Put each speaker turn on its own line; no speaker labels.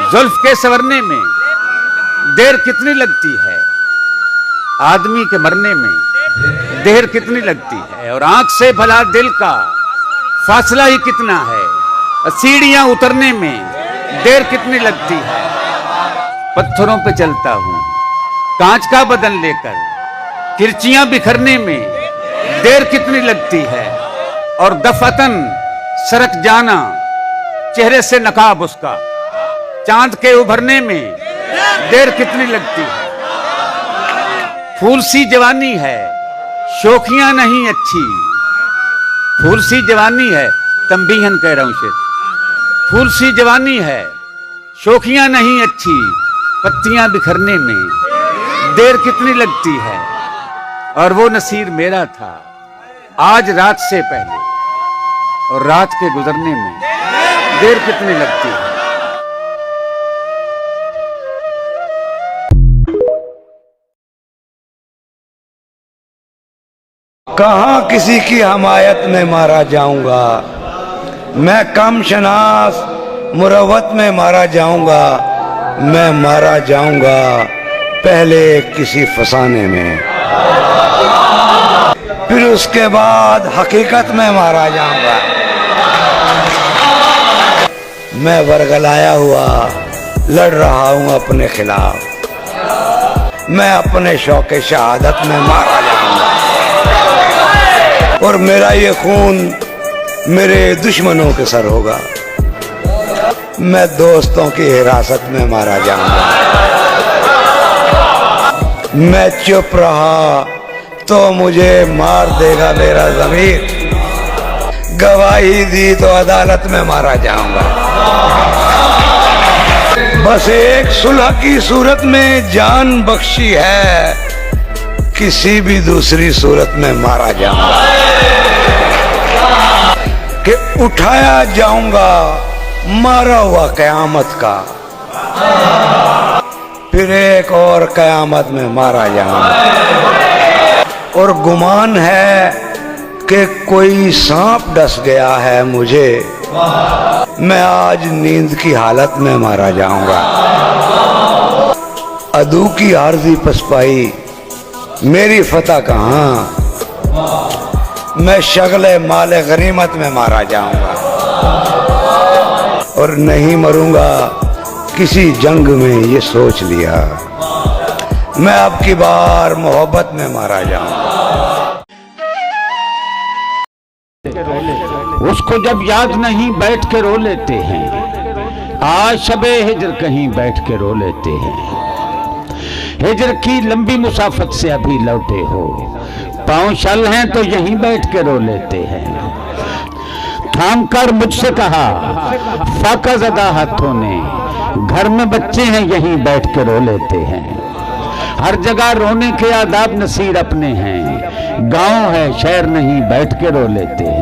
जुल्फ के संवरने में देर कितनी लगती है, आदमी के मरने में देर कितनी लगती है। और आंख से भला दिल का फासला ही कितना है, सीढ़ियां उतरने में देर कितनी लगती है। पत्थरों पे चलता हूं कांच का बदन लेकर, किरचियां बिखरने में देर कितनी लगती है। और दफतन सरक जाना चेहरे से नकाब उसका, चांद के उभरने में देर कितनी लगती है। फूल सी जवानी है शोखियां नहीं अच्छी, फूल सी जवानी है, तंबीहन कह रहा हूं शेर। फूल सी जवानी है शोखियां नहीं अच्छी, पत्तियां बिखरने में देर कितनी लगती है। और वो नसीर मेरा था आज रात से पहले, और रात के गुजरने में देर कितनी लगती है।
कहाँ किसी की हमायत में मारा जाऊंगा, मैं कम शनास मुरवत में मारा जाऊंगा। मैं मारा जाऊंगा पहले किसी फसाने में, फिर उसके बाद हकीकत में मारा जाऊंगा। मैं वर्गलाया हुआ लड़ रहा हूं अपने खिलाफ, मैं अपने शौक़े शहादत में मारा जाऊंगा। और मेरा ये खून मेरे दुश्मनों के सर होगा, मैं दोस्तों की हिरासत में मारा जाऊंगा। मैं चुप रहा तो मुझे मार देगा मेरा ज़मीर, गवाही दी तो अदालत में मारा जाऊंगा। बस एक सुलह की सूरत में जान बख्शी है, किसी भी दूसरी सूरत में मारा जाऊंगा। कि उठाया जाऊंगा मारा हुआ कयामत का, फिर एक और कयामत में मारा जाऊंगा। और गुमान है कि कोई सांप डस गया है मुझे, मैं आज नींद की हालत में मारा जाऊंगा। अदू की आरज़ी पसपाई मेरी फतह कहाँ, मैं शगले माले गनीमत में मारा जाऊंगा। और नहीं मरूंगा किसी जंग में ये सोच लिया, मैं अब की बार मोहब्बत में मारा जाऊंगा।
उसको जब याद नहीं बैठ के रो लेते हैं, आज शबे हिजर कहीं बैठ के रो लेते हैं। हिजर की लंबी मुसाफत से अभी लौटे हो, पाँव शल हैं तो यहीं बैठ के रो लेते हैं। थाम कर मुझसे कहा फाका ज़दा हाथों ने, घर में बच्चे हैं यहीं बैठ के रो लेते हैं। हर जगह रोने के आदाब नसीर अपने हैं, गांव है शहर नहीं बैठ के रो लेते हैं।